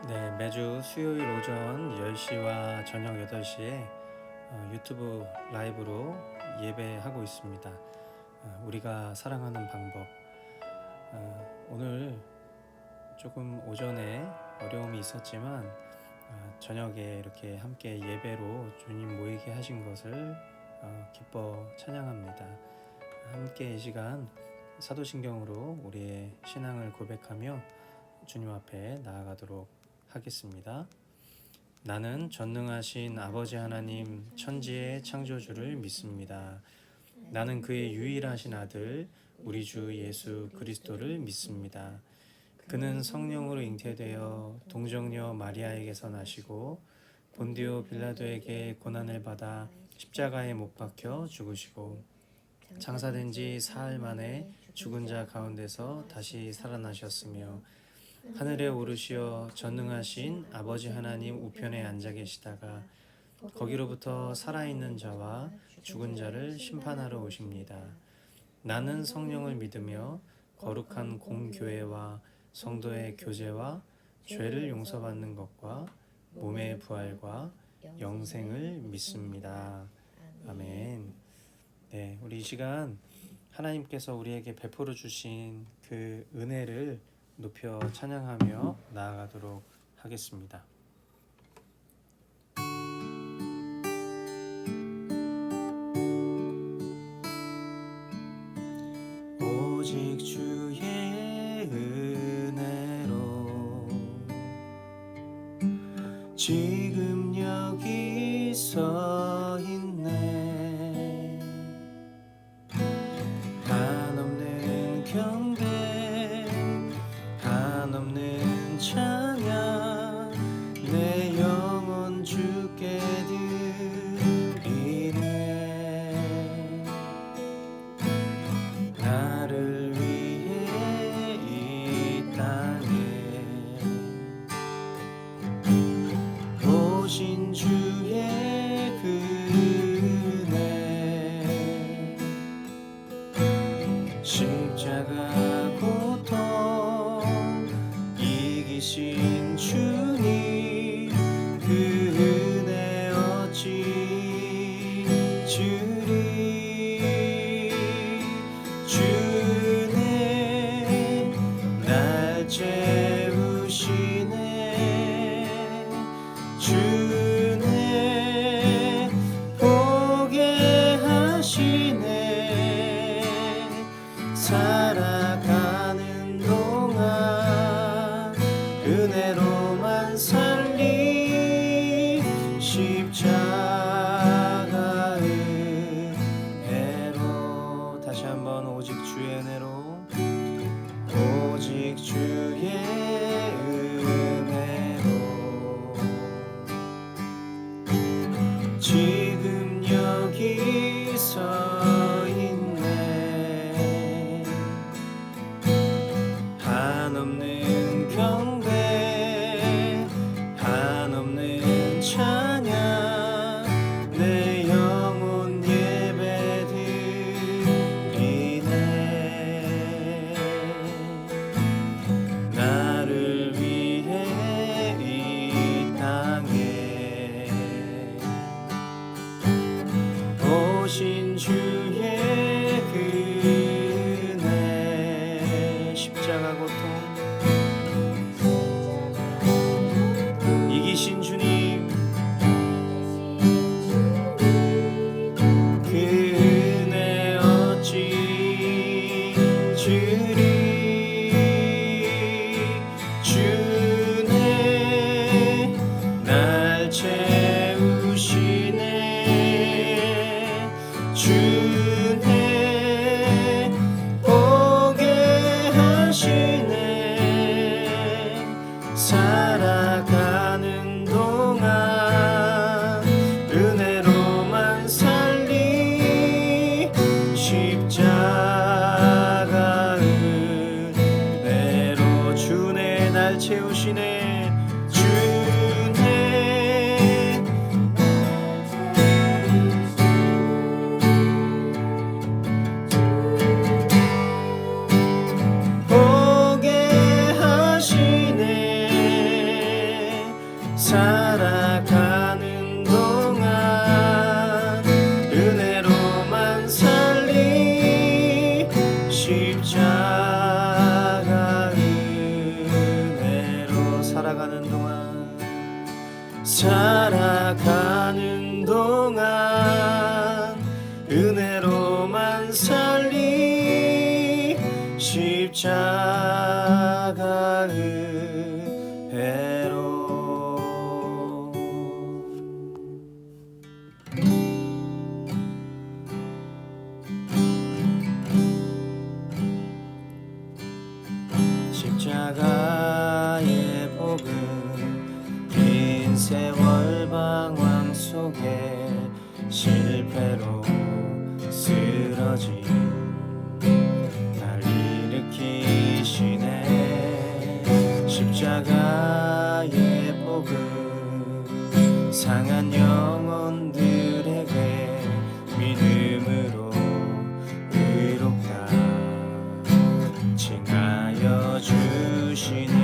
네, 매주 수요일 오전 10시와 저녁 8시에 유튜브 라이브로 예배하고 있습니다. 우리가 사랑하는 방법. 오늘 조금 오전에 어려움이 있었지만 저녁에 이렇게 함께 예배로 주님 모이게 하신 것을 기뻐 찬양합니다. 함께 이 시간 사도신경으로 우리의 신앙을 고백하며 주님 앞에 나아가도록 하겠습니다. 나는 전능하신 아버지 하나님 천지의 창조주를 믿습니다. 나는 그의 유일하신 아들 우리 주 예수 그리스도를 믿습니다. 그는 성령으로 잉태되어 동정녀 마리아에게서 나시고 본디오 빌라도에게 고난을 받아 십자가에 못 박혀 죽으시고 장사된 지 사흘 만에 죽은 자 가운데서 다시 살아나셨으며 하늘에 오르시어 전능하신 아버지 하나님 우편에 앉아 계시다가 거기로부터 살아있는 자와 죽은 자를 심판하러 오십니다. 나는 성령을 믿으며 거룩한 공교회와 성도의 교제와 죄를 용서받는 것과 몸의 부활과 영생을 믿습니다. 아멘. 네, 우리 이 시간 하나님께서 우리에게 베풀어 주신 그 은혜를 높여 찬양하며 나아가도록 하겠습니다. 오직 주의 은혜로 지금 여기 서 있네. 한없는 경배 한없는 찬양 내 영혼 주께 드리네. 나를 위해 이 땅에 오신 주의 은혜 십자가 고통 이기신 주님 그 은혜 어찌 주리. 주네 날 채우시네. 주네 보게 하시네. 살아가는 동안 은혜로만 살리 십자가 은혜로. 다시 한번 오직 주의 은혜로 오직 주의 은혜로 지금 여기 서 있네. 한없는 경배 한없는 찬양 내 영혼 예배 드리네. 나를 위해 이 땅에 오신 주의 은혜 십자가 고통 이기신 주님 그 은혜 어찌 주리. 주네 날 채우시네. 주네 보게 하시네. 살아가는 동안 은혜로만 살리 십자가 은혜로. 주네 날 채우시네. 주네 보게 하시네. 십자가 은혜로 십자가의 복음 긴 세월 방황 속에 실패로 쓰러진 날 일으키시네. 십자가의 복음 상한 영혼들에게 믿음으로 의롭다 칭하여 주시네.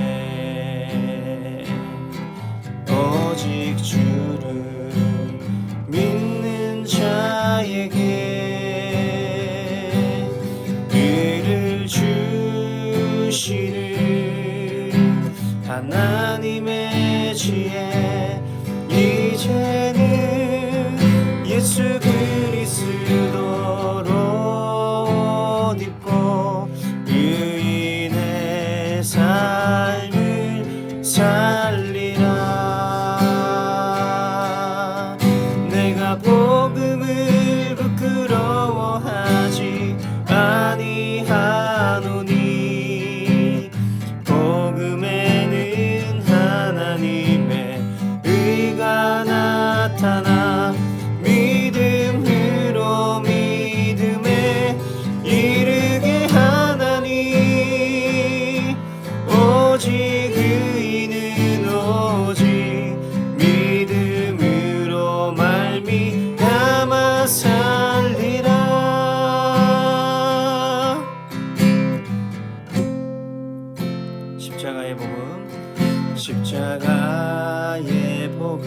오직 주를 믿는 자에게 의를 주시는 하나님의 지혜 이제는 예수 그리스도로 딛고 의인의 삶을 살리라. 내가 복음을 부끄러워하지 아니하노니 복음에는 하나님의 의가 나타나 믿음으로 믿음에 이르게 하나니 오직 의인은 오직 믿음으로 말미암아 살리라. 십자가의 복음 십자가의 복음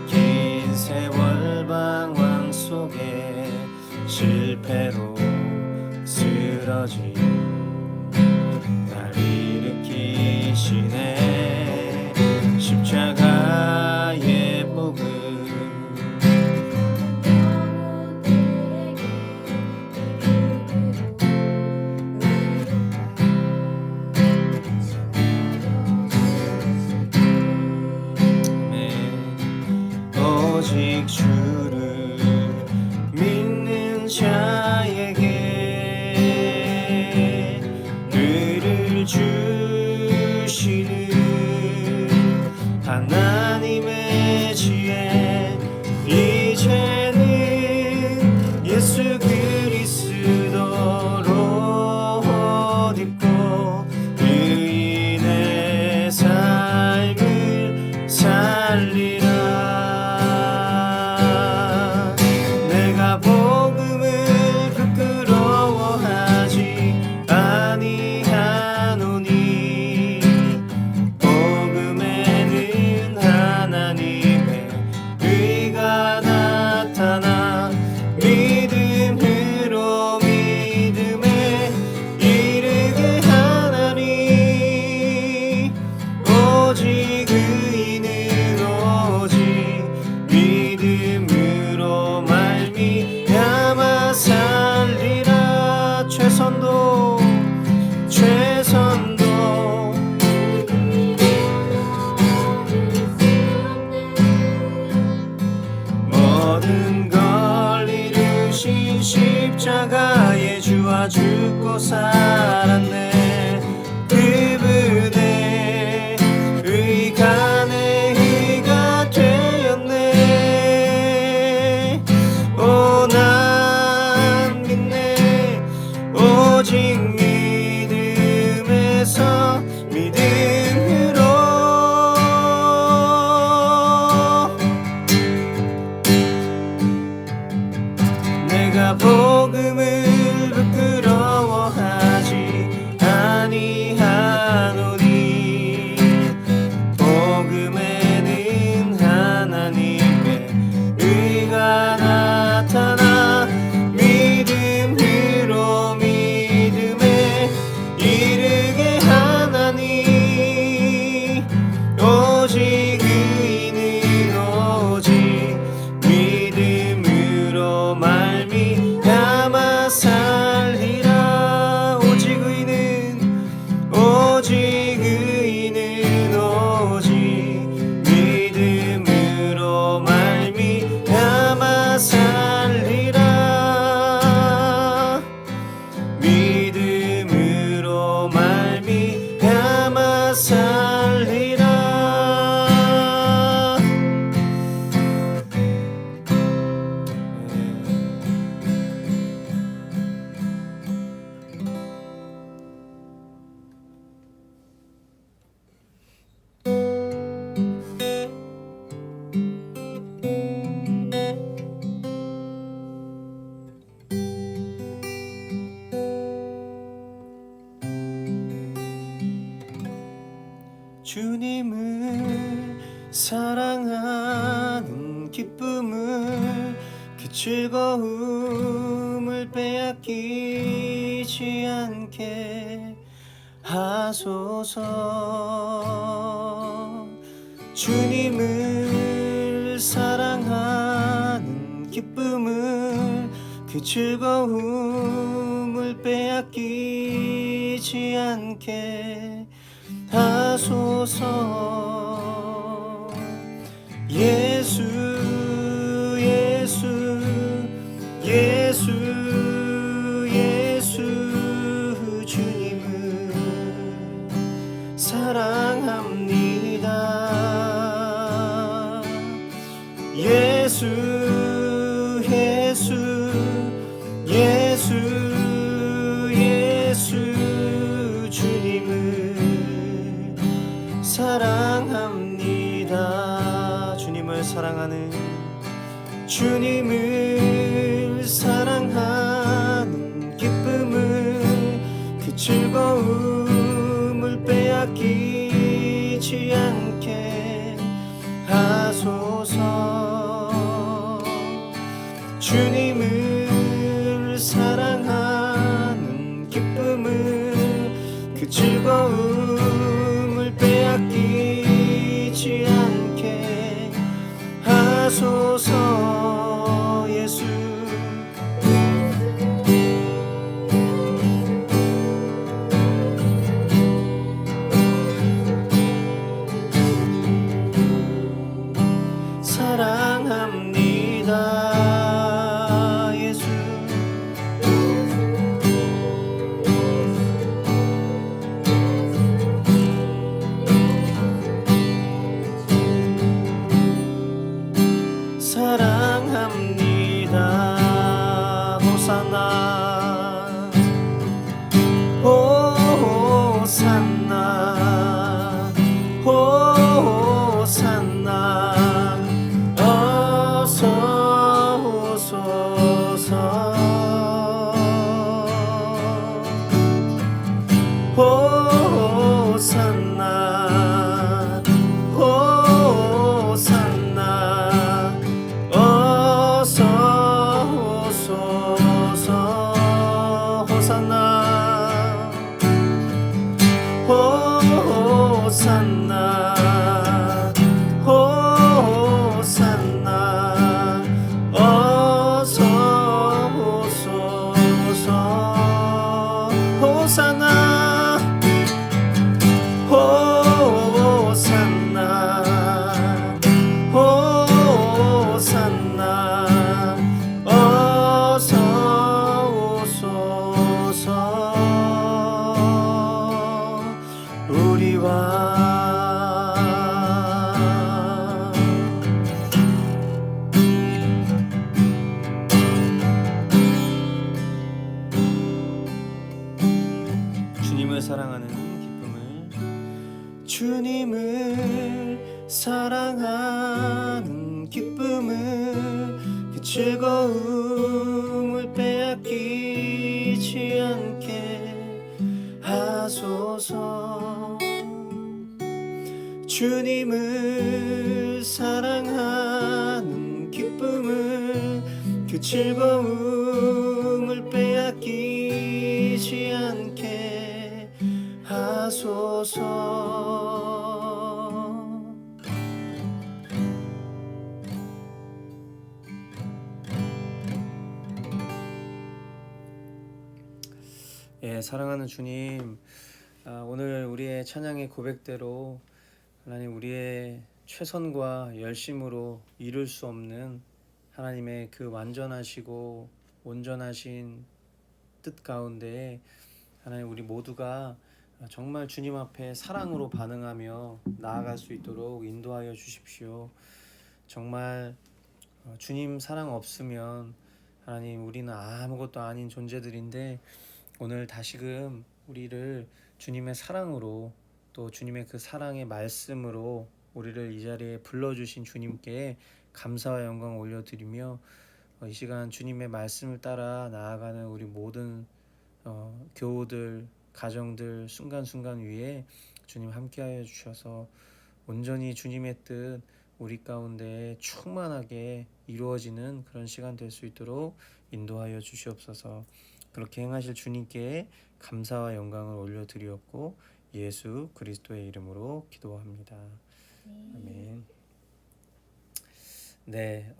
긴 세월 방황 속에 실패로 쓰러진 날 일으키시네. 십자가의 복음 오직 주를 믿는 자에게 의를 주시는 하나님의 지혜 이제는 예수 그리스도로 딛고 의인의 삶을 살리라. 내가 복음을 부끄러워하지 아니하노니 복음에는 하나님의 의가 나타나 믿음으로 믿음에 이르게 하나니 오직 의인은 오직 믿음으로 말미암아 살리라. 최선도 모든 걸 이루신 십자가의 주와 죽고 살았네. 그분의 의가 내 의가 되었네. 오 난 믿네 오직 믿음에서 믿음으로 내가 복음을 부끄러워하지 아니하노니 복음에는 하나님의 의가 나타나 믿음으로 믿음에 이르게 하나니 오직 의인은 오직 믿음으로 말미암아 살리 주님을 사랑하는 기쁨을 그 즐거움을 빼앗기지 않게 하소서. 주님을 사랑하는 기쁨을 그 즐거움을 빼앗기지 않게 하소서. 예수 예수 예수 예수 주님을 사랑합니다. 예수 예수 예수 예수 주님을 사랑합니다. 주님을 사랑하는 주님을 사랑하는 기쁨을 그 즐거움을 빼앗기지 않게 하소서. 주님을 사랑하는 기쁨을 그 즐거움을 빼앗기지 않게 하소서. 예수 사랑합니다. 예수 사랑합니다. 호산나 호산나 호산나 어서 오소서. 호산나 호산나 어서 오소서. 호산나 호산나 호산나 어서 오소서. 호산나 호산나 호산나 어서 오소서. 우리와 주님을 사랑하는 기쁨을 주님을 사랑하는 기쁨을 그 즐거움을 빼앗기지 않게 하소서. 주님을 사랑하는 기쁨을 그 즐거움을 빼앗기지 않게 하소서. 예, 사랑하는 주님, 오늘 우리의 찬양의 고백대로 하나님 우리의 최선과 열심으로 이룰 수 없는 하나님의 그 완전하시고 온전하신 뜻 가운데 하나님 우리 모두가 정말 주님 앞에 사랑으로 반응하며 나아갈 수 있도록 인도하여 주십시오. 정말 주님 사랑 없으면 하나님 우리는 아무것도 아닌 존재들인데 오늘 다시금 우리를 주님의 사랑으로 또 주님의 그 사랑의 말씀으로 우리를 이 자리에 불러주신 주님께 감사와 영광을 올려드리며 이 시간 주님의 말씀을 따라 나아가는 우리 모든 교우들, 가정들 순간순간 위에 주님 함께하여 주셔서 온전히 주님의 뜻 우리 가운데 충만하게 이루어지는 그런 시간 될 수 있도록 인도하여 주시옵소서. 그렇게 행하실 주님께 감사와 영광을 올려드리옵고 예수 그리스도의 이름으로 기도합니다. 아멘. 네,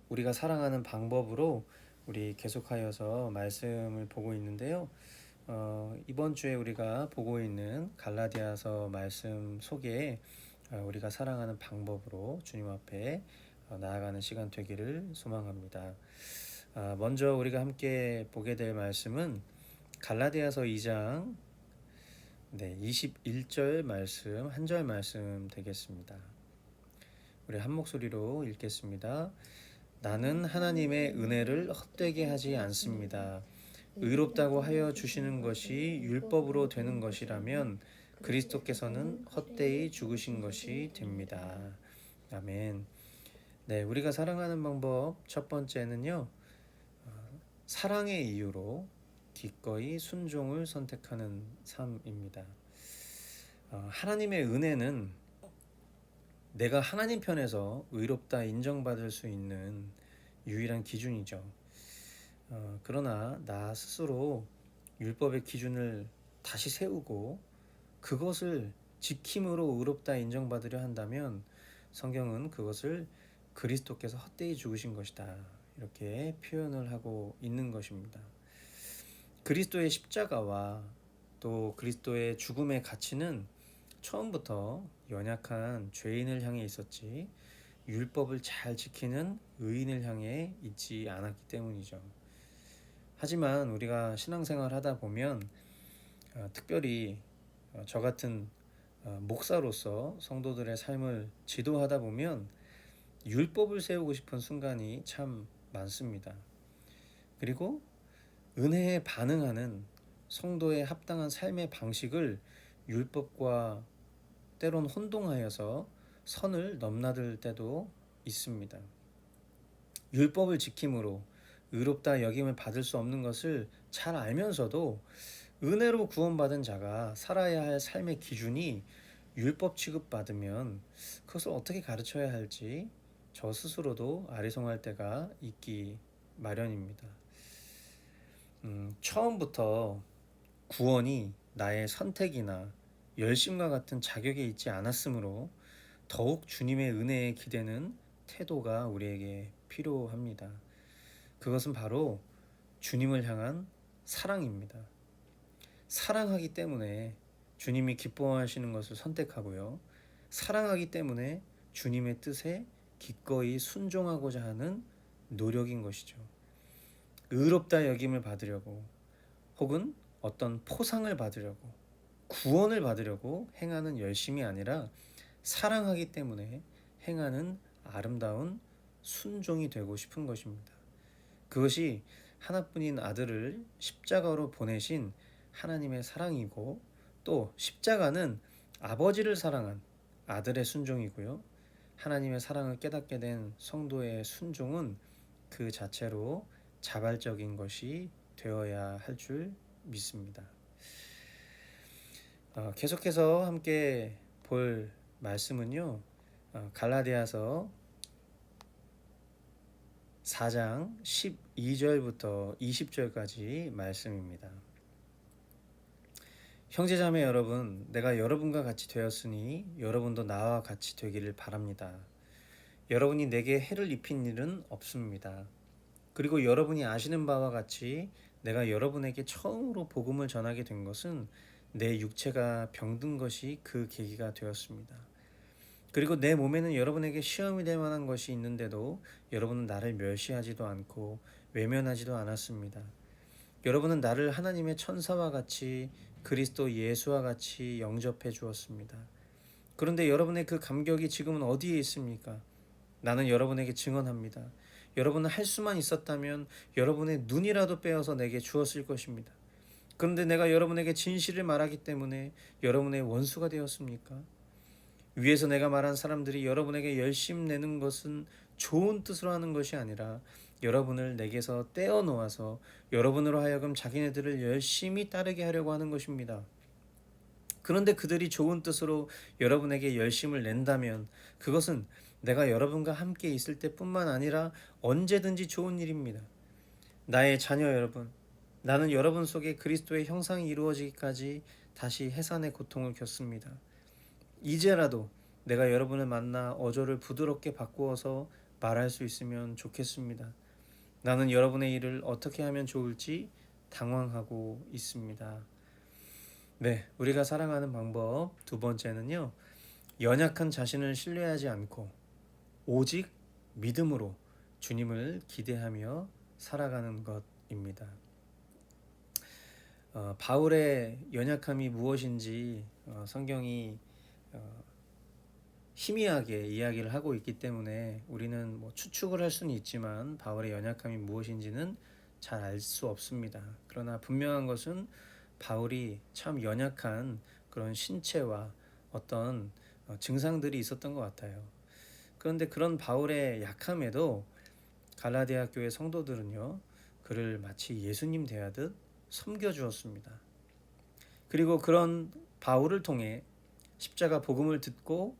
우리가 사랑하는 방법으로 우리 계속하여서 말씀을 보고 있는데요. 이번 주에 우리가 보고 있는 갈라디아서 말씀 속에 우리가 사랑하는 방법으로 주님 앞에 나아가는 시간 되기를 소망합니다. 먼저 우리가 함께 보게 될 말씀은 갈라디아서 2장 21절 말씀, 한 절 말씀 되겠습니다. 우리 한 목소리로 읽겠습니다. 나는 하나님의 은혜를 헛되게 하지 않습니다. 의롭다고 하여 주시는 것이 율법으로 되는 것이라면 그리스도께서는 헛되이 죽으신 것이 됩니다. 아멘. 네, 우리가 사랑하는 방법 첫 번째는요. 사랑의 이유로 기꺼이 순종을 선택하는 삶입니다. 하나님의 은혜는 내가 하나님 편에서 의롭다 인정받을 수 있는 유일한 기준이죠. 그러나 나 스스로 율법의 기준을 다시 세우고 그것을 지킴으로 의롭다 인정받으려 한다면 성경은 그것을 그리스도께서 헛되이 죽으신 것이다, 이렇게 표현을 하고 있는 것입니다. 그리스도의 십자가와 또 그리스도의 죽음의 가치는 처음부터 연약한 죄인을 향해 있었지 율법을 잘 지키는 의인을 향해 있지 않았기 때문이죠. 하지만 우리가 신앙생활 하다 보면 특별히 저 같은 목사로서 성도들의 삶을 지도하다 보면 율법을 세우고 싶은 순간이 참 많습니다. 그리고 은혜에 반응하는 성도의 합당한 삶의 방식을 율법과 때론 혼동하여서 선을 넘나들 때도 있습니다. 율법을 지킴으로 의롭다 여김을 받을 수 없는 것을 잘 알면서도 은혜로 구원받은 자가 살아야 할 삶의 기준이 율법 취급받으면 그것을 어떻게 가르쳐야 할지 저 스스로도 아리송할 때가 있기 마련입니다. 처음부터 구원이 나의 선택이나 열심과 같은 자격에 있지 않았으므로 더욱 주님의 은혜에 기대는 태도가 우리에게 필요합니다. 그것은 바로 주님을 향한 사랑입니다. 사랑하기 때문에 주님이 기뻐하시는 것을 선택하고요. 사랑하기 때문에 주님의 뜻에 기꺼이 순종하고자 하는 노력인 것이죠. 의롭다 여김을 받으려고 혹은 어떤 포상을 받으려고 구원을 받으려고 행하는 열심이 아니라 사랑하기 때문에 행하는 아름다운 순종이 되고 싶은 것입니다. 그것이 하나뿐인 아들을 십자가로 보내신 하나님의 사랑이고 또 십자가는 아버지를 사랑한 아들의 순종이고요. 하나님의 사랑을 깨닫게 된 성도의 순종은 그 자체로 자발적인 것이 되어야 할 줄 믿습니다. 계속해서 함께 볼 말씀은요. 갈라디아서 4장 12절부터 20절까지 말씀입니다. 형제자매 여러분, 내가 여러분과 같이 되었으니 여러분도 나와 같이 되기를 바랍니다. 여러분이 내게 해를 입힌 일은 없습니다. 그리고 여러분이 아시는 바와 같이 내가 여러분에게 처음으로 복음을 전하게 된 것은 내 육체가 병든 것이 그 계기가 되었습니다. 그리고 내 몸에는 여러분에게 시험이 될 만한 것이 있는데도 여러분은 나를 멸시하지도 않고 외면하지도 않았습니다. 여러분은 나를 하나님의 천사와 같이 그리스도 예수와 같이 영접해 주었습니다. 그런데 여러분의 그 감격이 지금은 어디에 있습니까? 나는 여러분에게 증언합니다. 여러분은 할 수만 있었다면 여러분의 눈이라도 빼어서 내게 주었을 것입니다. 그런데 내가 여러분에게 진실을 말하기 때문에 여러분의 원수가 되었습니까? 위에서 내가 말한 사람들이 여러분에게 열심 내는 것은 좋은 뜻으로 하는 것이 아니라 여러분을 내게서 떼어 놓아서 여러분으로 하여금 자기네들을 열심히 따르게 하려고 하는 것입니다. 그런데 그들이 좋은 뜻으로 여러분에게 열심을 낸다면 그것은 내가 여러분과 함께 있을 때뿐만 아니라 언제든지 좋은 일입니다. 나의 자녀 여러분, 나는 여러분 속에 그리스도의 형상이 이루어지기까지 다시 해산의 고통을 겪습니다. 이제라도 내가 여러분을 만나 어조를 부드럽게 바꾸어서 말할 수 있으면 좋겠습니다. 나는 여러분의 일을 어떻게 하면 좋을지 당황하고 있습니다. 네, 우리가 사랑하는 방법 두 번째는요. 연약한 자신을 신뢰하지 않고 오직 믿음으로 주님을 기대하며 살아가는 것입니다. 바울의 연약함이 무엇인지 성경이 희미하게 이야기를 하고 있기 때문에 우리는 뭐 추측을 할 수는 있지만 바울의 연약함이 무엇인지는 잘 알 수 없습니다. 그러나 분명한 것은 바울이 참 연약한 그런 신체와 어떤 증상들이 있었던 것 같아요. 그런데 그런 바울의 약함에도 갈라디아 교회 성도들은요, 그를 마치 예수님 대하듯 섬겨주었습니다. 그리고 그런 바울을 통해 십자가 복음을 듣고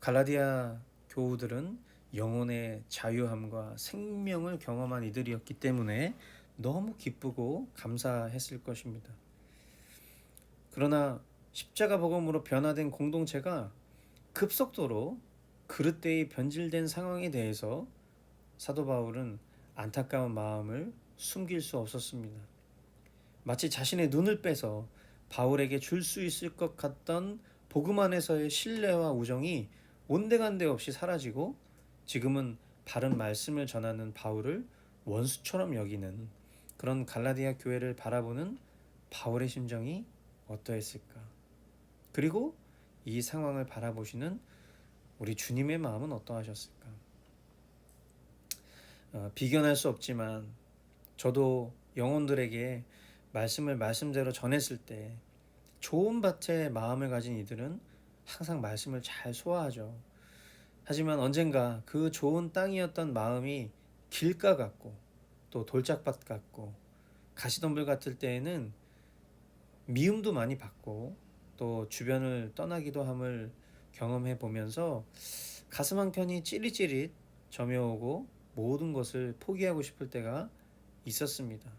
갈라디아 교우들은 영혼의 자유함과 생명을 경험한 이들이었기 때문에 너무 기쁘고 감사했을 것입니다. 그러나 십자가 복음으로 변화된 공동체가 급속도로 그릇되이 변질된 상황에 대해서 사도 바울은 안타까운 마음을 숨길 수 없었습니다. 마치 자신의 눈을 빼서 바울에게 줄 수 있을 것 같던 복음 안에서의 신뢰와 우정이 온데간데 없이 사라지고 지금은 바른 말씀을 전하는 바울을 원수처럼 여기는 그런 갈라디아 교회를 바라보는 바울의 심정이 어떠했을까? 그리고 이 상황을 바라보시는 우리 주님의 마음은 어떠하셨을까? 비견할 수 없지만 저도 영혼들에게 말씀을 말씀대로 전했을 때 좋은 밭에 마음을 가진 이들은 항상 말씀을 잘 소화하죠. 하지만 언젠가 그 좋은 땅이었던 마음이 길가 같고 또 돌짝밭 같고 가시덤불 같을 때에는 미움도 많이 받고 또 주변을 떠나기도 함을 경험해 보면서 가슴 한켠이 찌릿찌릿 저며오고 모든 것을 포기하고 싶을 때가 있었습니다.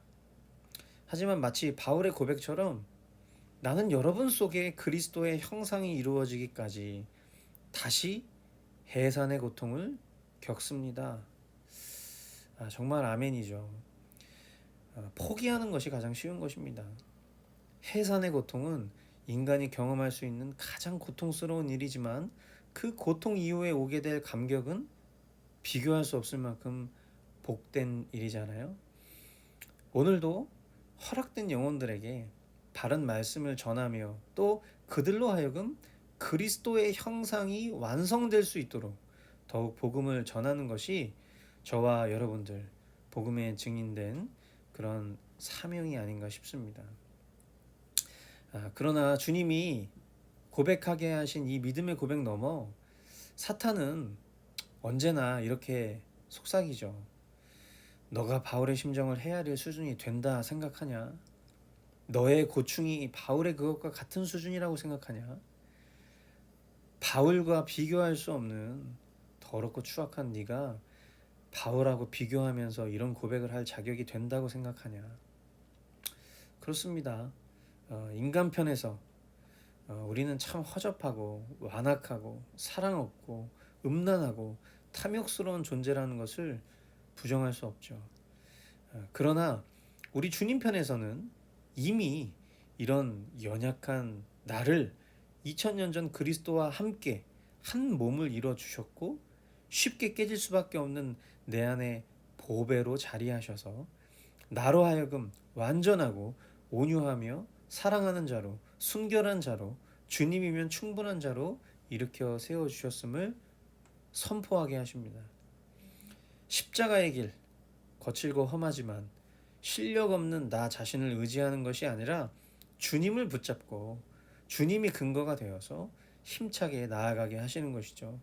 하지만 마치 바울의 고백처럼 나는 여러분 속에 그리스도의 형상이 이루어지기까지 다시 해산의 고통을 겪습니다. 정말 아멘이죠. 포기하는 것이 가장 쉬운 것입니다. 해산의 고통은 인간이 경험할 수 있는 가장 고통스러운 일이지만 그 고통 이후에 오게 될 감격은 비교할 수 없을 만큼 복된 일이잖아요. 오늘도 허락된 영혼들에게 바른 말씀을 전하며 또 그들로 하여금 그리스도의 형상이 완성될 수 있도록 더욱 복음을 전하는 것이 저와 여러분들 복음의 증인된 그런 사명이 아닌가 싶습니다. 그러나 주님이 고백하게 하신 이 믿음의 고백 넘어 사탄은 언제나 이렇게 속삭이죠. 너가 바울의 심정을 헤아릴 수준이 된다 생각하냐? 너의 고충이 바울의 그것과 같은 수준이라고 생각하냐? 바울과 비교할 수 없는 더럽고 추악한 네가 바울하고 비교하면서 이런 고백을 할 자격이 된다고 생각하냐? 그렇습니다. 인간 편에서 우리는 참 허접하고 완악하고 사랑 없고 음란하고 탐욕스러운 존재라는 것을 부정할 수 없죠. 그러나 우리 주님 편에서는 이미 이런 연약한 나를 2000년 전 그리스도와 함께 한 몸을 이뤄 주셨고 쉽게 깨질 수밖에 없는 내 안에 보배로 자리하셔서 나로 하여금 완전하고 온유하며 사랑하는 자로 순결한 자로 주님이면 충분한 자로 일으켜 세워주셨음을 선포하게 하십니다. 십자가의 길 거칠고 험하지만 실력 없는 나 자신을 의지하는 것이 아니라 주님을 붙잡고 주님이 근거가 되어서 힘차게 나아가게 하시는 것이죠.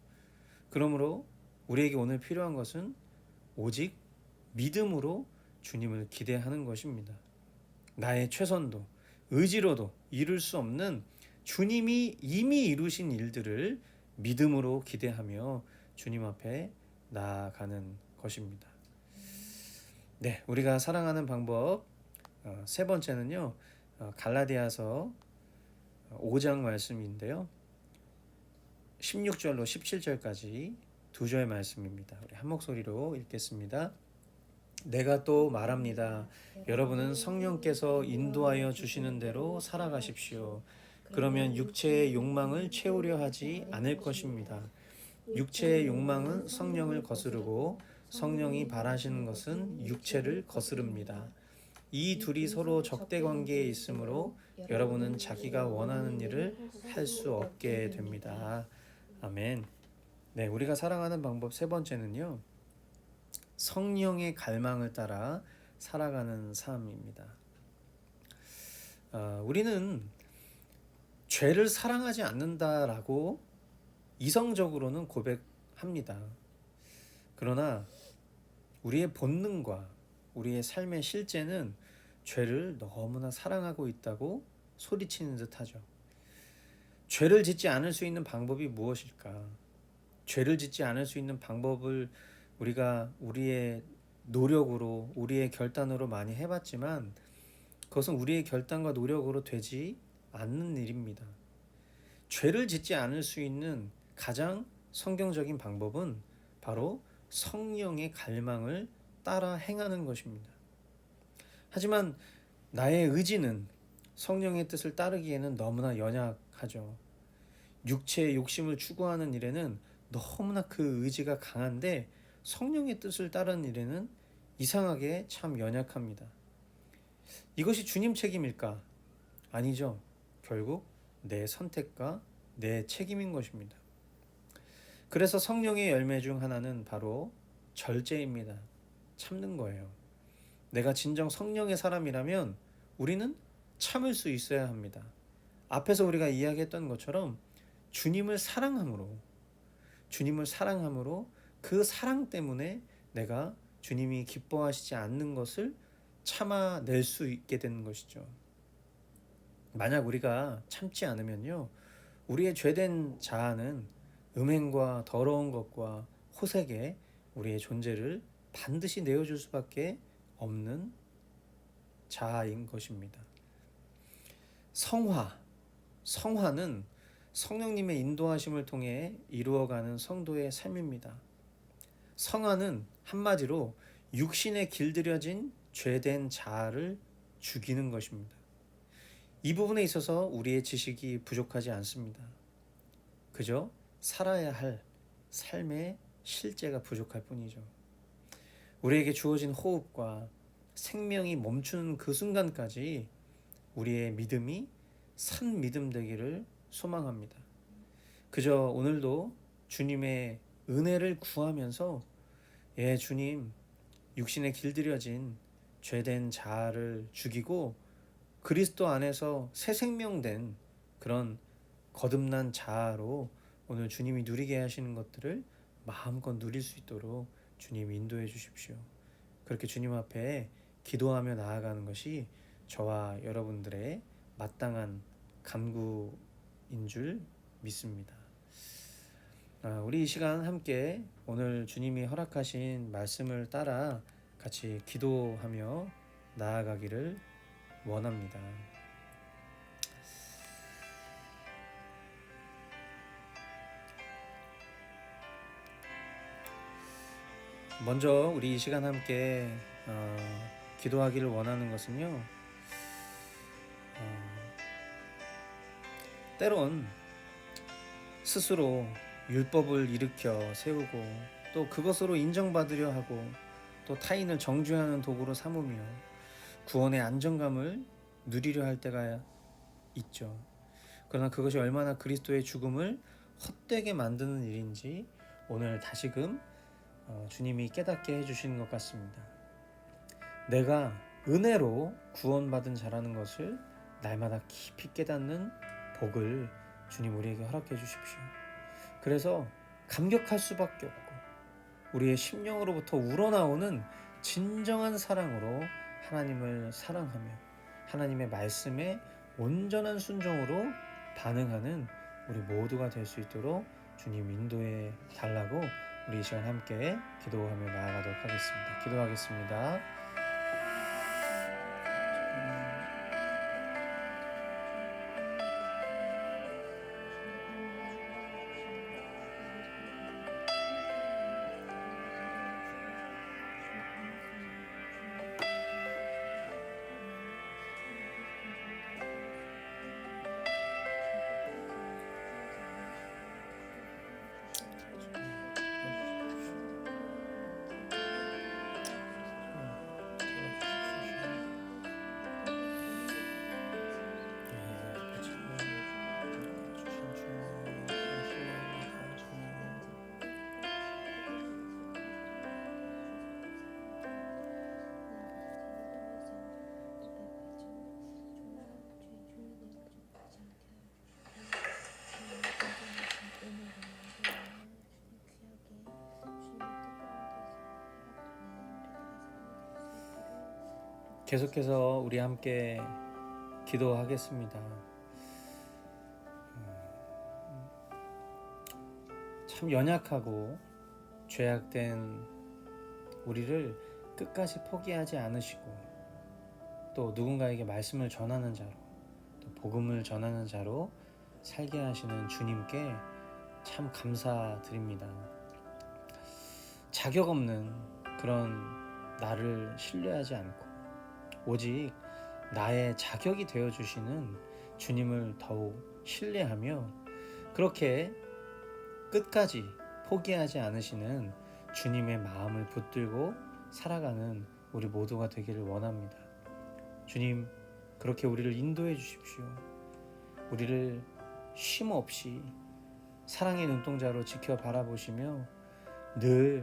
그러므로 우리에게 오늘 필요한 것은 오직 믿음으로 주님을 기대하는 것입니다. 나의 최선도 의지로도 이룰 수 없는 주님이 이미 이루신 일들을 믿음으로 기대하며 주님 앞에 나아가는 것입니다. 네, 우리가 사랑하는 방법 세 번째는요. 갈라디아서 5장 말씀인데요. 16절로 17절까지 두 절 말씀입니다. 우리 한 목소리로 읽겠습니다. 내가 또 말합니다. 여러분은 성령께서 인도하여 주시는 대로 살아가십시오. 그러면 육체의 욕망을 채우려 하지 않을 것입니다. 육체의 욕망은 성령을 거스르고 성령이 바라시는 것은 육체를 거스릅니다. 이 둘이 서로 적대 관계에 있으므로 여러분은 자기가 원하는 일을 할 수 없게 됩니다. 아멘. 네, 우리가 사랑하는 방법 세 번째는요. 성령의 갈망을 따라 살아가는 삶입니다. 우리는 죄를 사랑하지 않는다라고 이성적으로는 고백합니다. 그러나 우리의 본능과 우리의 삶의 실제는 죄를 너무나 사랑하고 있다고 소리치는 듯하죠. 죄를 짓지 않을 수 있는 방법이 무엇일까? 죄를 짓지 않을 수 있는 방법을 우리가 우리의 노력으로, 우리의 결단으로 많이 해봤지만 그것은 우리의 결단과 노력으로 되지 않는 일입니다. 죄를 짓지 않을 수 있는 가장 성경적인 방법은 바로 성령의 갈망을 따라 행하는 것입니다. 하지만 나의 의지는 성령의 뜻을 따르기에는 너무나 연약하죠. 육체의 욕심을 추구하는 일에는 너무나 그 의지가 강한데 성령의 뜻을 따르는 일에는 이상하게 참 연약합니다. 이것이 주님 책임일까? 아니죠. 결국 내 선택과 내 책임인 것입니다. 그래서 성령의 열매 중 하나는 바로 절제입니다. 참는 거예요. 내가 진정 성령의 사람이라면 우리는 참을 수 있어야 합니다. 앞에서 우리가 이야기했던 것처럼 주님을 사랑함으로 그 사랑 때문에 내가 주님이 기뻐하시지 않는 것을 참아낼 수 있게 되는 것이죠. 만약 우리가 참지 않으면요, 우리의 죄된 자아는 음행과 더러운 것과 호색에 우리의 존재를 반드시 내어줄 수밖에 없는 자아인 것입니다. 성화는 성령님의 인도하심을 통해 이루어가는 성도의 삶입니다. 성화는 한마디로 육신에 길들여진 죄된 자아를 죽이는 것입니다. 이 부분에 있어서 우리의 지식이 부족하지 않습니다. 그저 살아야 할 삶의 실제가 부족할 뿐이죠. 우리에게 주어진 호흡과 생명이 멈추는 그 순간까지 우리의 믿음이 산 믿음 되기를 소망합니다. 그저 오늘도 주님의 은혜를 구하면서 주님, 육신에 길들여진 죄된 자아를 죽이고 그리스도 안에서 새 생명된 그런 거듭난 자아로 오늘 주님이 누리게 하시는 것들을 마음껏 누릴 수 있도록 주님 인도해 주십시오. 그렇게 주님 앞에 기도하며 나아가는 것이 저와 여러분들의 마땅한 간구인 줄 믿습니다. 우리 이 시간 함께 오늘 주님이 허락하신 말씀을 따라 같이 기도하며 나아가기를 원합니다. 먼저 우리 이 시간 함께 기도하기를 원하는 것은요, 때론 스스로 율법을 일으켜 세우고 또 그것으로 인정받으려 하고 또 타인을 정죄하는 도구로 삼으며 구원의 안정감을 누리려 할 때가 있죠. 그러나 그것이 얼마나 그리스도의 죽음을 헛되게 만드는 일인지 오늘 다시금 주님이 깨닫게 해주시는 것 같습니다. 내가 은혜로 구원받은 자라는 것을 날마다 깊이 깨닫는 복을 주님 우리에게 허락해 주십시오. 그래서 감격할 수밖에 없고 우리의 심령으로부터 우러나오는 진정한 사랑으로 하나님을 사랑하며 하나님의 말씀에 온전한 순종으로 반응하는 우리 모두가 될 수 있도록 주님 인도해 달라고 우리 이 시간 함께 기도하며 나아가도록 하겠습니다. 기도하겠습니다. 계속해서 우리 함께 기도하겠습니다. 참 연약하고 죄악된 우리를 끝까지 포기하지 않으시고 또 누군가에게 말씀을 전하는 자로 또 복음을 전하는 자로 살게 하시는 주님께 참 감사드립니다. 자격 없는 그런 나를 신뢰하지 않고 오직 나의 자격이 되어주시는 주님을 더욱 신뢰하며 그렇게 끝까지 포기하지 않으시는 주님의 마음을 붙들고 살아가는 우리 모두가 되기를 원합니다. 주님, 그렇게 우리를 인도해 주십시오. 우리를 쉼 없이 사랑의 눈동자로 지켜 바라보시며 늘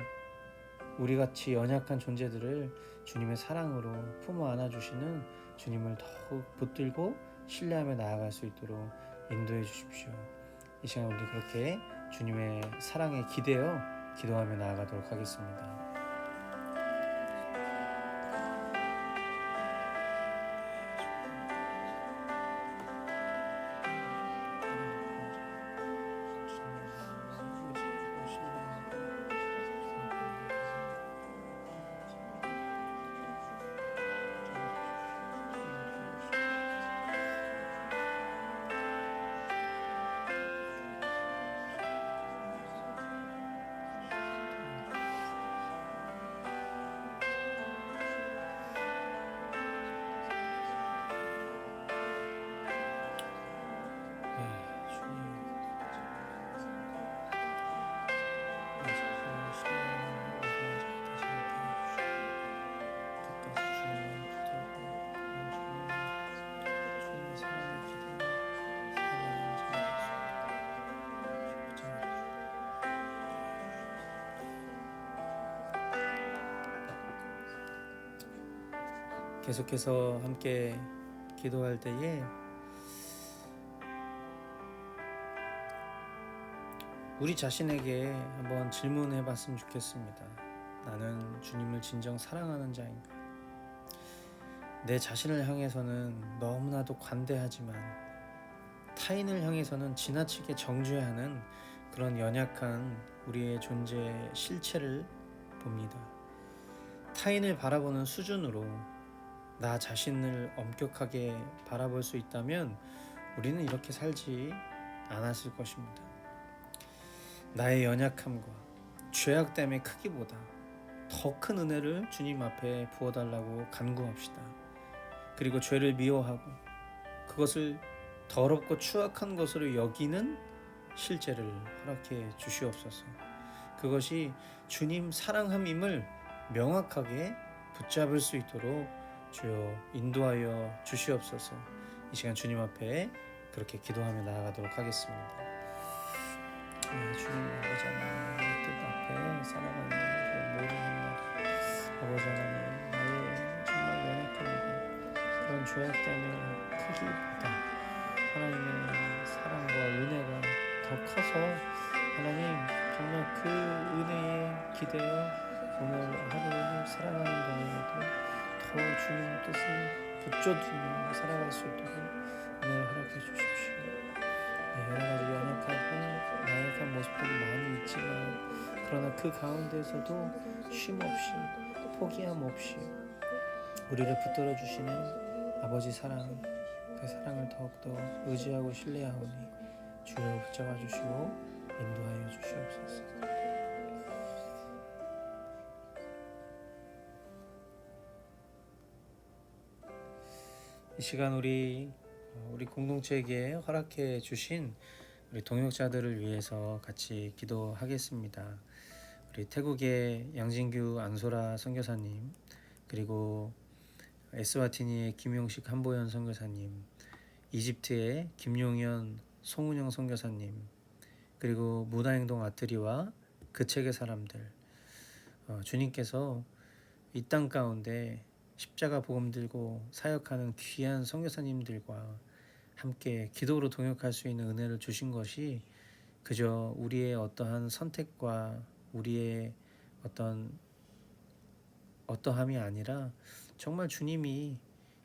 우리같이 연약한 존재들을 주님의 사랑으로 품어 안아주시는 주님을 더욱 붙들고 신뢰하며 나아갈 수 있도록 인도해 주십시오. 이 시간 우리 그렇게 주님의 사랑에 기대어 기도하며 나아가도록 하겠습니다. 계속해서 함께 기도할 때에 우리 자신에게 한번 질문해 봤으면 좋겠습니다. 나는 주님을 진정 사랑하는 자인가? 내 자신을 향해서는 너무나도 관대하지만 타인을 향해서는 지나치게 정죄하는 그런 연약한 우리의 존재의 실체를 봅니다. 타인을 바라보는 수준으로 나 자신을 엄격하게 바라볼 수 있다면 우리는 이렇게 살지 않았을 것입니다. 나의 연약함과 죄악됨의 크기보다 더 큰 은혜를 주님 앞에 부어달라고 간구합시다. 그리고 죄를 미워하고 그것을 더럽고 추악한 것으로 여기는 실제를 허락해 주시옵소서. 그것이 주님 사랑함임을 명확하게 붙잡을 수 있도록 주여 인도하여 주시옵소서. 이 시간 주님 앞에 그렇게 기도하며 나아가도록 하겠습니다. 주님 아버지 하나님 뜻 앞에 살아가는 그 모든 날 아버지 하나님 나의 정말 연약함이고 그런 죄악됨의 크기보다 하나님의 사랑과 은혜가 더 커서 하나님 정말 그 은혜에 기대어 오늘 하루를 살아가는 동안에도 더 주님의 뜻을 붙잡으며 살아갈 수 있도록 은혜를 허락해 주십시오. 여러 가지 연약하고 나약한 모습들이 많이 있지만 그러나 그 가운데서도 쉼 없이 포기함 없이 우리를 붙들어 주시는 아버지 사랑, 그 사랑을 더욱더 의지하고 신뢰하오니 주여 붙잡아 주시고 인도하여 주시옵소서. 이 시간 우리 공동체에게 허락해 주신 우리 동역자들을 위해서 같이 기도하겠습니다. 우리 태국의 양진규 안소라 선교사님, 그리고 에스와티니의 김용식 한보현 선교사님, 이집트의 김용현 송은영 선교사님, 그리고 무다행동 아트리와 그 책의 사람들, 주님께서 이 땅 가운데 십자가 복음 들고 사역하는 귀한 선교사님들과 함께 기도로 동역할 수 있는 은혜를 주신 것이 그저 우리의 어떠한 선택과 우리의 어떠함이 아니라 정말 주님이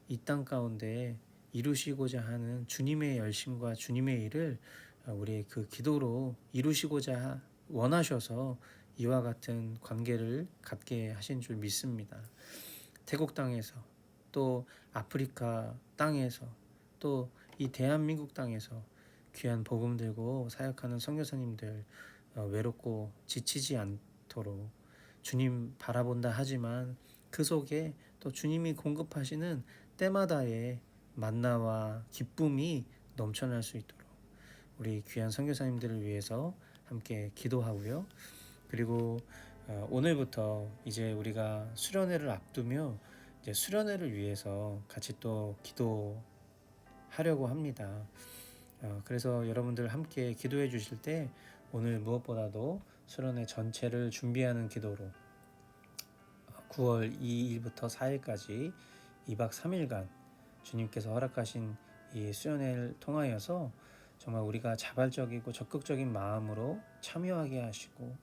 이 땅 가운데 이루시고자 하는 주님의 열심과 주님의 일을 우리의 그 기도로 이루시고자 원하셔서 이와 같은 관계를 갖게 하신 줄 믿습니다. 태국 땅에서 또 아프리카 땅에서 또 이 대한민국 땅에서 귀한 복음 들고 사역하는 선교사님들 외롭고 지치지 않도록 주님 바라본다 하지만 그 속에 또 주님이 공급하시는 때마다의 만나와 기쁨이 넘쳐날 수 있도록 우리 귀한 선교사님들을 위해서 함께 기도하고요. 그리고 오늘부터 이제 우리가 수련회를 앞두며 이제 수련회를 위해서 같이 또 기도하려고 합니다. 그래서 여러분들 함께 기도해 주실 때 오늘 무엇보다도 수련회 전체를 준비하는 기도로 9월 2일부터 4일까지 2박 3일간 주님께서 허락하신 이 수련회를 통하여서 정말 우리가 자발적이고 적극적인 마음으로 참여하게 하시고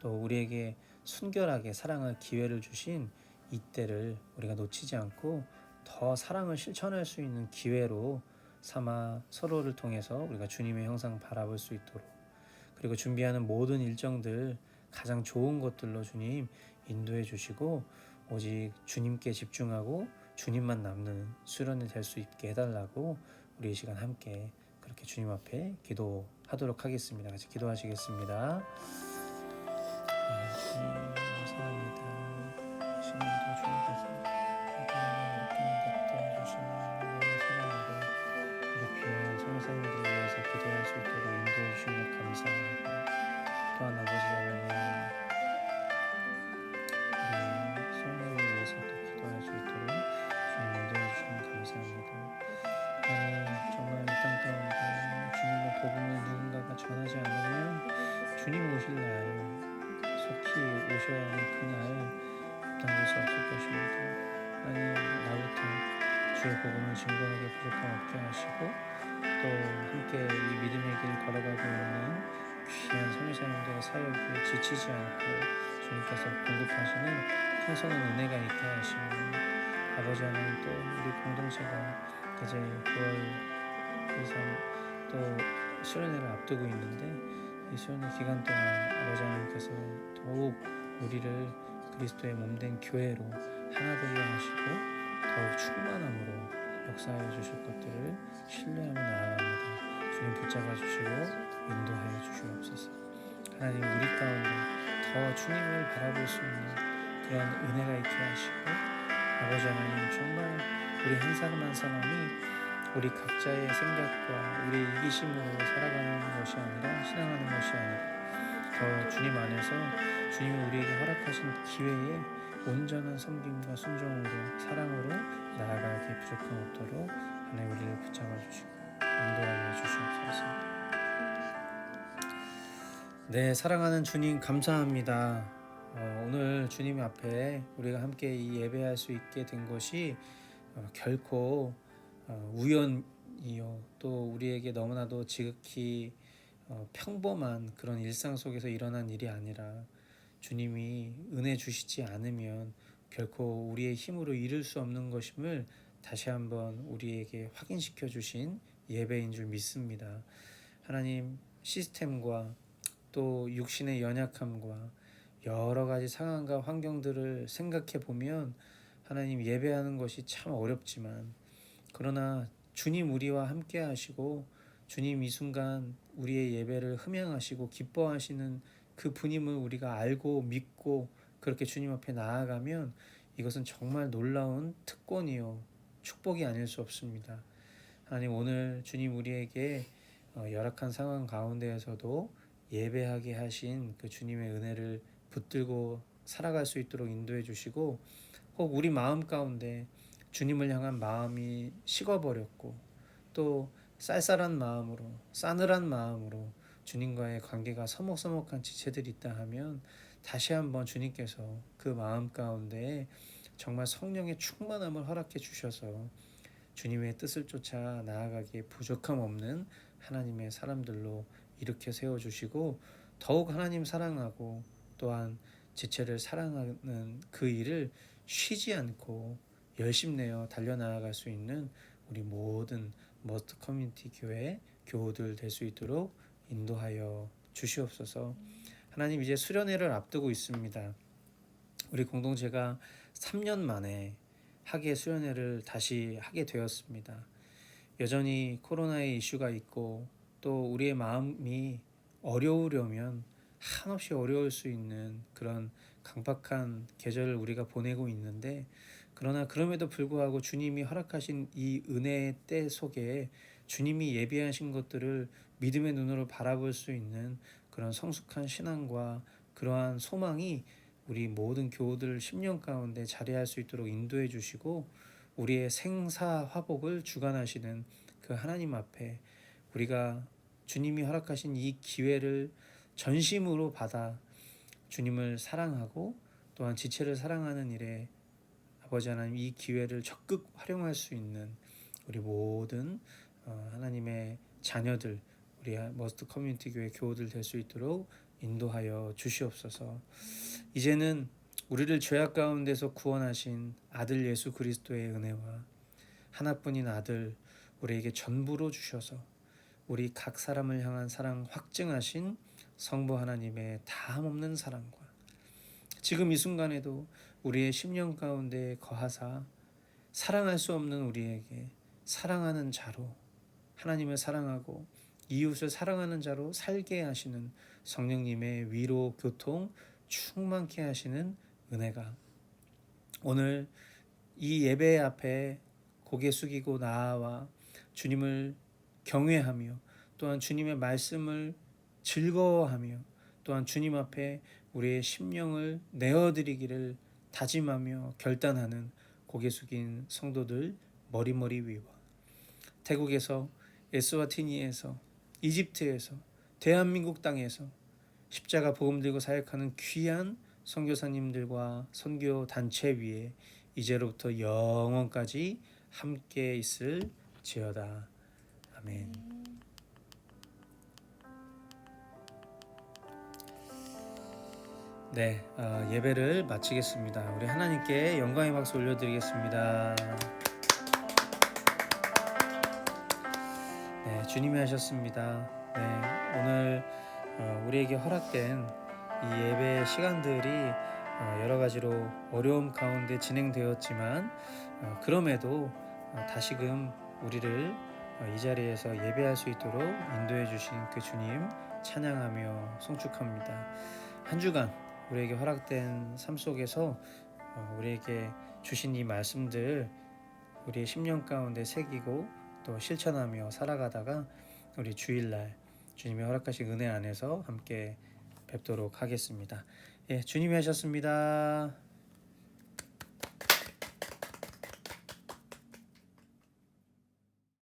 또 우리에게 순결하게 사랑할 기회를 주신 이때를 우리가 놓치지 않고 더 사랑을 실천할 수 있는 기회로 삼아 서로를 통해서 우리가 주님의 형상 바라볼 수 있도록, 그리고 준비하는 모든 일정들 가장 좋은 것들로 주님 인도해 주시고 오직 주님께 집중하고 주님만 남는 수련이 될 수 있게 해달라고 우리 이 시간 함께 그렇게 주님 앞에 기도하도록 하겠습니다. 같이 기도하시겠습니다. 감사합니다. 시간도 주님께서 이렇게 것들 주시는 사랑으로 우리 귀한 성사님들을 위해서 기도할 수 있도록 인도해 주시는 감사합니다. 또한 아버지 하나님, 우리 성령을 위해서도 기도할 수 있도록 주님 인도해 주시는 감사합니다. 하나님, 정말 이 땅 가운데 주님의 복음을 누군가가 전하지 않으면 주님 오실 날 속히 오셔야 하는 그날 앞당길 수 없을 것입니다. 하나님, 나부터 주의 복음을 증거하게 부족함 없게 하시고 또 함께 이 믿음의 길 걸어가고 있는 귀한 선교사님들의 사역에 지치지 않고 주님께서 공급하시는 풍성한 은혜가 있게 하시고 아버지 하나님, 또 우리 공동체가 이제 9월 이상 또 수련회를 앞두고 있는데 이 수련회 기간 동안 아버지 하나님께서 더욱 우리를 그리스도의 몸된 교회로 하나 되게 하시고 더욱 충만함으로 역사하여 주실 것들을 신뢰하며 나아갑니다. 주님 붙잡아 주시고 인도하여 주시옵소서. 하나님, 우리 가운데 더 주님을 바라볼 수 있는 그런 은혜가 있게 하시고 아버지 하나님, 정말 우리 한 사람 한 사람이 우리 각자의 생각과 우리의 이기심으로 살아가는 것이 아니라 신앙하는 것이 아니라 더 주님 안에서 주님이 우리에게 허락하신 기회에 온전한 섬김과 순종으로 사랑으로 나아가기 부족함 없도록 하나님 우리를 붙잡아 주시고 인도하여 주시옵소서. 네, 사랑하는 주님 감사합니다. 오늘 주님 앞에 우리가 함께 이 예배할 수 있게 된 것이 결코 우연이요 또 우리에게 너무나도 지극히 평범한 그런 일상 속에서 일어난 일이 아니라 주님이 은혜 주시지 않으면 결코 우리의 힘으로 이룰 수 없는 것임을 다시 한번 우리에게 확인시켜 주신 예배인 줄 믿습니다. 하나님 시스템과 또 육신의 연약함과 여러 가지 상황과 환경들을 생각해 보면 하나님 예배하는 것이 참 어렵지만 그러나 주님 우리와 함께 하시고 주님 이 순간 우리의 예배를 흠양하시고 기뻐하시는 그 분임을 우리가 알고 믿고 그렇게 주님 앞에 나아가면 이것은 정말 놀라운 특권이요 축복이 아닐 수 없습니다. 하나님 오늘 주님 우리에게 열악한 상황 가운데에서도 예배하게 하신 그 주님의 은혜를 붙들고 살아갈 수 있도록 인도해 주시고 혹 우리 마음 가운데 주님을 향한 마음이 식어버렸고 또 쌀쌀한 마음으로 싸늘한 마음으로 주님과의 관계가 서먹서먹한 지체들이 있다 하면 다시 한번 주님께서 그 마음 가운데 정말 성령의 충만함을 허락해 주셔서 주님의 뜻을 쫓아 나아가기에 부족함 없는 하나님의 사람들로 일으켜 세워주시고 더욱 하나님 사랑하고 또한 지체를 사랑하는 그 일을 쉬지 않고 열심내어 달려나아갈 수 있는 우리 모든 머스트 커뮤니티 교회 교우들 될 수 있도록 인도하여 주시옵소서. 하나님 이제 수련회를 앞두고 있습니다. 우리 공동체가 3년 만에 학예 수련회를 다시 하게 되었습니다. 여전히 코로나의 이슈가 있고 또 우리의 마음이 어려우려면 한없이 어려울 수 있는 그런 강박한 계절을 우리가 보내고 있는데 그러나 그럼에도 불구하고 주님이 허락하신 이 은혜의 때 속에 주님이 예비하신 것들을 믿음의 눈으로 바라볼 수 있는 그런 성숙한 신앙과 그러한 소망이 우리 모든 교우들 10년 가운데 자리할 수 있도록 인도해 주시고 우리의 생사화복을 주관하시는 그 하나님 앞에 우리가 주님이 허락하신 이 기회를 전심으로 받아 주님을 사랑하고 또한 지체를 사랑하는 일에 아버지 하나님 이 기회를 적극 활용할 수 있는 우리 모든 하나님의 자녀들 우리 머스트 커뮤니티 교회 교우들 될 수 있도록 인도하여 주시옵소서. 이제는 우리를 죄악 가운데서 구원하신 아들 예수 그리스도의 은혜와 하나뿐인 아들 우리에게 전부로 주셔서 우리 각 사람을 향한 사랑 확증하신 성부 하나님의 다함없는 사랑과 지금 이 순간에도 우리의 심령 가운데 거하사 사랑할 수 없는 우리에게 사랑하는 자로 하나님을 사랑하고 이웃을 사랑하는 자로 살게 하시는 성령님의 위로 교통 충만케 하시는 은혜가 오늘 이 예배 앞에 고개 숙이고 나아와 주님을 경외하며 또한 주님의 말씀을 즐거워하며 또한 주님 앞에 우리의 심령을 내어드리기를 다짐하며 결단하는 고개 숙인 성도들 머리머리 위와 태국에서 에스와티니에서 이집트에서 대한민국 땅에서 십자가 복음 들고 사역하는 귀한 선교사님들과 선교 단체 위에 이제로부터 영원까지 함께 있을 지어다. 아멘. 네, 예배를 마치겠습니다. 우리 하나님께 영광의 박수 올려드리겠습니다. 네, 주님이 하셨습니다. 네, 오늘 우리에게 허락된 이 예배 시간들이 여러 가지로 어려움 가운데 진행되었지만 그럼에도 다시금 우리를 이 자리에서 예배할 수 있도록 인도해 주신 그 주님 찬양하며 송축합니다. 한 주간 우리에게 허락된 삶 속에서 우리에게 주신 이 말씀들 우리의 심령 가운데 새기고 또 실천하며 살아가다가 우리 주일날 주님이 허락하신 은혜 안에서 함께 뵙도록 하겠습니다. 예, 주님이 하셨습니다.